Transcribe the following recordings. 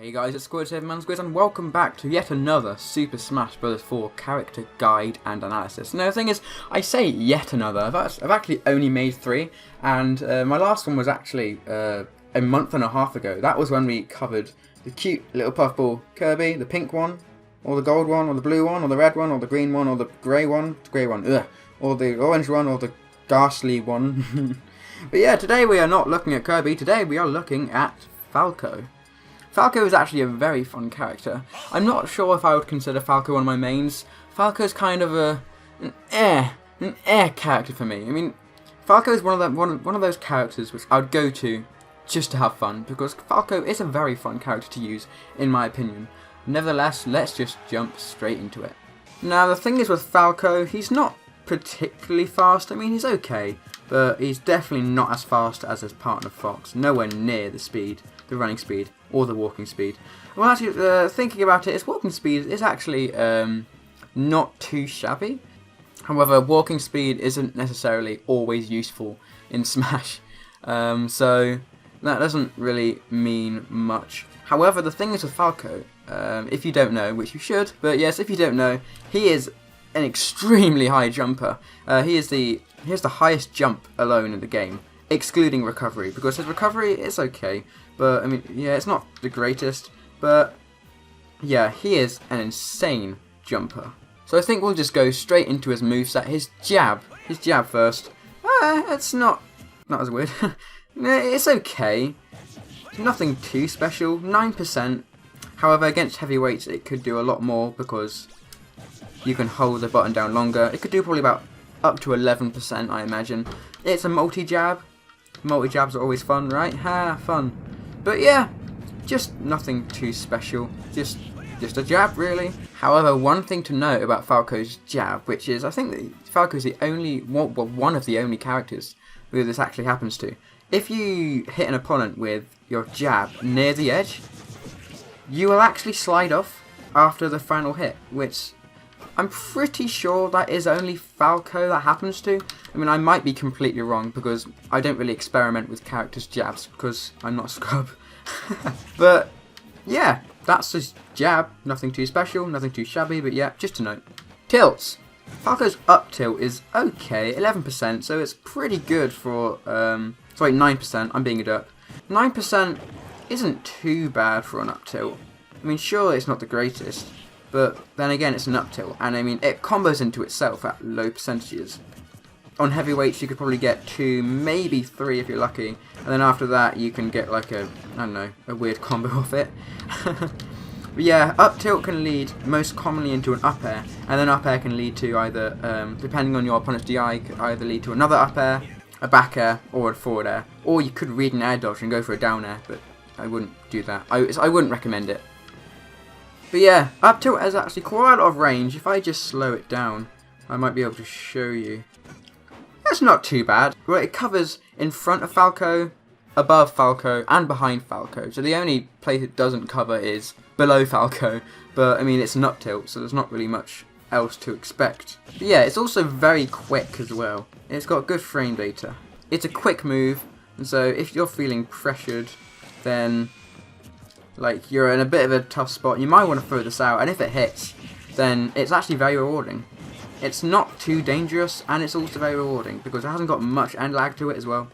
Hey guys, it's Squiz and welcome back to yet another Super Smash Bros. 4 character guide and analysis. Now the thing is, I say yet another, I've actually only made 3, and my last one was actually a month and a half ago. That was when we covered the cute little puffball Kirby, the pink one, or the gold one, or the blue one, or the red one, or the green one, or the grey one, or the orange one, or the ghastly one. But yeah, today we are not looking at Kirby, today we are looking at Falco. Falco is actually a very fun character. I'm not sure if I would consider Falco one of my mains. Falco's kind of an air character for me. I mean, Falco is one of those characters which I would go to just to have fun, because Falco is a very fun character to use, in my opinion. Nevertheless, let's just jump straight into it. Now, the thing is with Falco, he's not particularly fast. I mean, he's okay, but he's definitely not as fast as his partner Fox. Nowhere near the speed, the running speed, or the walking speed. Well, actually, thinking about it, his walking speed is actually not too shabby. However, walking speed isn't necessarily always useful in Smash, so that doesn't really mean much. However, the thing is with Falco, if you don't know, which you should, but yes, if you don't know, he is an extremely high jumper. He has the highest jump alone in the game, excluding recovery, because his recovery is okay, but I mean, yeah, it's not the greatest, but yeah, he is an insane jumper. So I think we'll just go straight into his moveset. His jab first. It's not as weird. It's okay. Nothing too special. 9%. However, against heavyweights, it could do a lot more because you can hold the button down longer. It could do probably about up to 11%, I imagine. It's a multi-jab. Multi-jabs are always fun, right? Ha, fun. But yeah, just nothing too special. Just a jab, really. However, one thing to note about Falco's jab, which is, I think that Falco's the only, one of the only characters who this actually happens to. If you hit an opponent with your jab near the edge, you will actually slide off after the final hit, which I'm pretty sure that is only Falco that happens to. I mean, I might be completely wrong because I don't really experiment with characters' jabs because I'm not a scrub. But yeah, that's his jab. Nothing too special, nothing too shabby, but yeah, just to note. Tilts. Falco's up tilt is okay, 11%, so it's pretty good for, sorry, 9%, I'm being a derp. 9% isn't too bad for an up tilt. I mean, sure, it's not the greatest, but then again, it's an up tilt, and I mean, it combos into itself at low percentages. On heavyweights, you could probably get 2, maybe 3 if you're lucky, and then after that, you can get like a, I don't know, a weird combo off it. But yeah, up tilt can lead most commonly into an up air, and then up air can lead to either, depending on your opponent's DI, could either lead to another up air, a back air, or a forward air. Or you could read an air dodge and go for a down air, but I wouldn't do that. I wouldn't recommend it. But yeah, up tilt has actually quite a lot of range. If I just slow it down, I might be able to show you. That's not too bad. Well, it covers in front of Falco, above Falco, and behind Falco. So the only place it doesn't cover is below Falco. But I mean, it's an up tilt, so there's not really much else to expect. But yeah, it's also very quick as well. It's got good frame data. It's a quick move, and so if you're feeling pressured, then like you're in a bit of a tough spot, you might want to throw this out, and if it hits, then it's actually very rewarding. It's not too dangerous, and it's also very rewarding, because it hasn't got much end lag to it as well.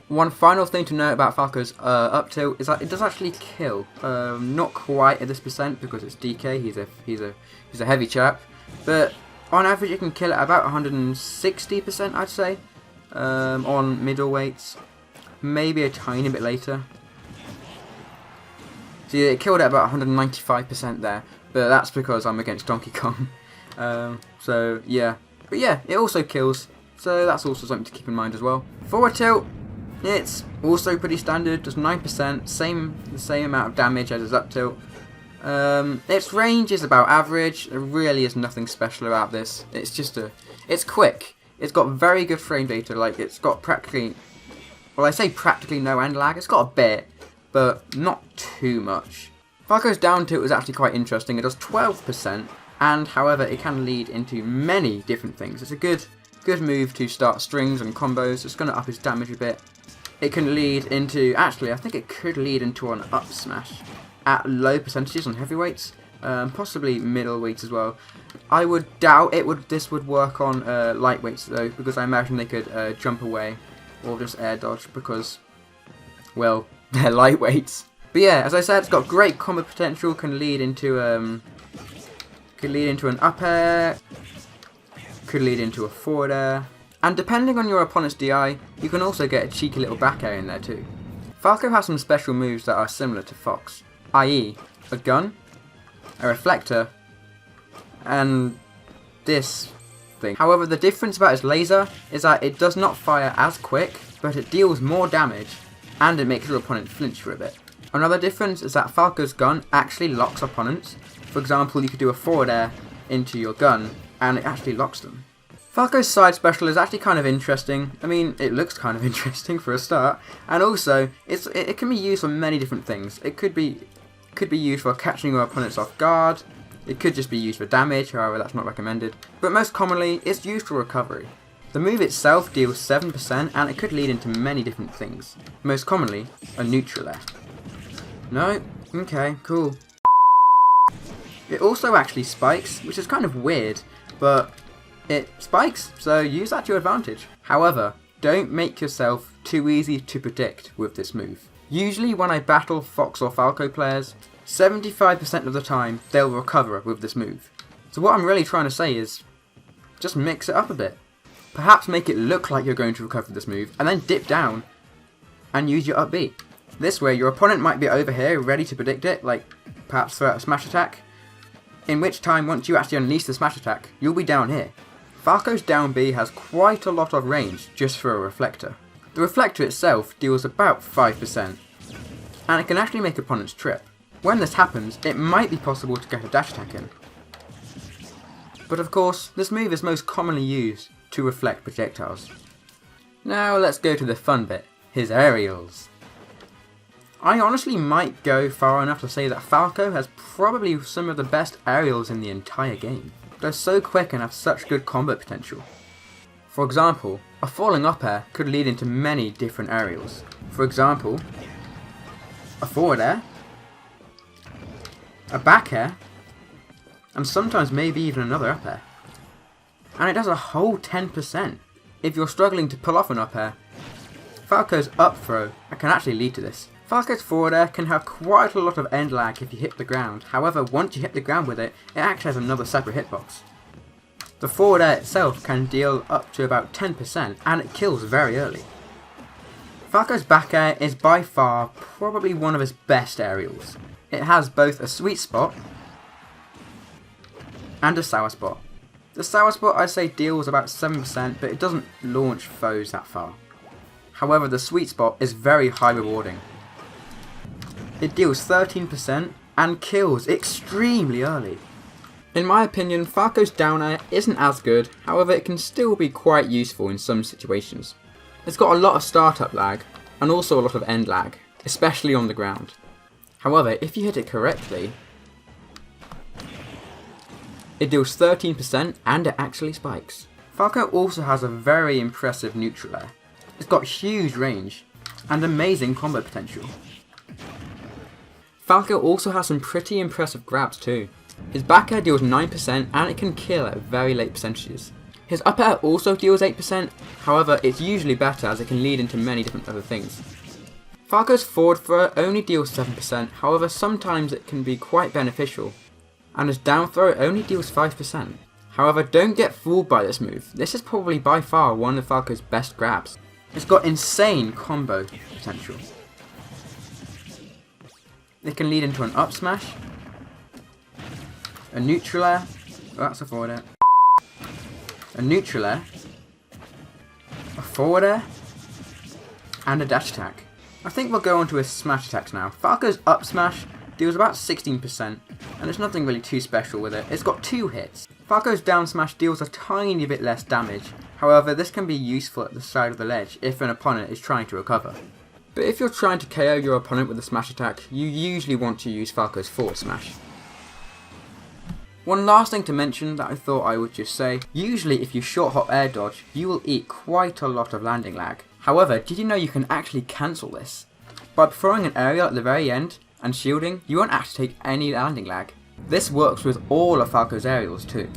One final thing to note about Falco's up tilt is that it does actually kill. Not quite at this percent, because it's DK, he's a heavy chap, but on average it can kill at about 160%, I'd say, on middleweights, maybe a tiny bit later. So yeah, it killed at about 195% there, but that's because I'm against Donkey Kong. So yeah, but yeah, it also kills, so that's also something to keep in mind as well. Forward tilt, it's also pretty standard, just 9%, the same amount of damage as his up tilt. Its range is about average. There really is nothing special about this. It's just it's quick. It's got very good frame data. Like, it's got practically, well, I say practically no end lag. It's got a bit, but not too much. Falco's down tilt is actually quite interesting. It does 12%, and however, it can lead into many different things. It's a good move to start strings and combos. It's going to up his damage a bit. It can lead into, actually, I think it could lead into an up smash. at low percentages on heavyweights, possibly middleweights as well. I would doubt this would work on lightweights though, because I imagine they could jump away or just air dodge because, well, they're lightweights. But yeah, as I said, it's got great combo potential. Can lead into an up air, could lead into a forward air, and depending on your opponent's DI, you can also get a cheeky little back air in there too. Falco has some special moves that are similar to Fox, i.e. a gun, a reflector, and this thing. However, the difference about his laser is that it does not fire as quick, but it deals more damage, and it makes your opponent flinch for a bit. Another difference is that Falco's gun actually locks opponents. For example, you could do a forward air into your gun, and it actually locks them. Falco's side special is actually kind of interesting. I mean, it looks kind of interesting for a start, and also it can be used for many different things. It could be used for catching your opponents off guard. It could just be used for damage, however that's not recommended. But most commonly, it's used for recovery. The move itself deals 7%, and it could lead into many different things. Most commonly, a neutral air. No? Okay, cool. It also actually spikes, which is kind of weird, but it spikes, so use that to your advantage. However, don't make yourself too easy to predict with this move. Usually when I battle Fox or Falco players, 75% of the time they'll recover with this move. So what I'm really trying to say is, just mix it up a bit. Perhaps make it look like you're going to recover this move, and then dip down and use your up B. This way, your opponent might be over here, ready to predict it, like perhaps throw out a smash attack. In which time, once you actually unleash the smash attack, you'll be down here. Falco's down B has quite a lot of range just for a reflector. The reflector itself deals about 5%, and it can actually make opponents trip. When this happens, it might be possible to get a dash attack in. But of course, this move is most commonly used to reflect projectiles. Now let's go to the fun bit, his aerials. I honestly might go far enough to say that Falco has probably some of the best aerials in the entire game. They're so quick and have such good combo potential. For example, a falling up air could lead into many different aerials. For example, a forward air, a back air, and sometimes maybe even another up air. And it does a whole 10%. If you're struggling to pull off an up air, Falco's up throw can actually lead to this. Falco's forward air can have quite a lot of end lag if you hit the ground. However, once you hit the ground with it, it actually has another separate hitbox. The forward air itself can deal up to about 10%, and it kills very early. Falco's back air is by far probably one of his best aerials. It has both a sweet spot and a sour spot. The sour spot I'd say deals about 7%, but it doesn't launch foes that far. However, the sweet spot is very high rewarding. It deals 13% and kills extremely early. In my opinion, Falco's down air isn't as good, however it can still be quite useful in some situations. It's got a lot of startup lag, and also a lot of end lag, especially on the ground. However, if you hit it correctly, it deals 13% and it actually spikes. Falco also has a very impressive neutral air. It's got huge range and amazing combo potential. Falco also has some pretty impressive grabs too. His back air deals 9% and it can kill at very late percentages. His up air also deals 8%, however it's usually better as it can lead into many different other things. Falco's forward throw only deals 7%, however sometimes it can be quite beneficial, and his down throw only deals 5%. However, don't get fooled by this move, this is probably by far one of Falco's best grabs. It's got insane combo potential. It can lead into an up smash, a neutral air, oh, that's a forward air, a neutral air, a forward air, and a dash attack. I think we'll go on to his smash attacks now. Falco's up smash deals about 16%, and there's nothing really too special with it. It's got 2 hits. Falco's down smash deals a tiny bit less damage, however this can be useful at the side of the ledge if an opponent is trying to recover. But if you're trying to KO your opponent with a smash attack, you usually want to use Falco's forward smash. One last thing to mention that I thought I would just say, usually if you short hop air dodge, you will eat quite a lot of landing lag. However, did you know you can actually cancel this? By throwing an aerial at the very end, and shielding, you won't actually take any landing lag. This works with all of Falco's aerials too.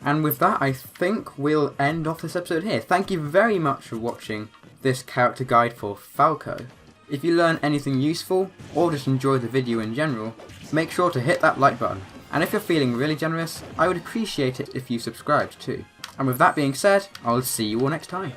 And with that, I think we'll end off this episode here. Thank you very much for watching this character guide for Falco. If you learn anything useful, or just enjoy the video in general, make sure to hit that like button. And if you're feeling really generous, I would appreciate it if you subscribed too. And with that being said, I'll see you all next time.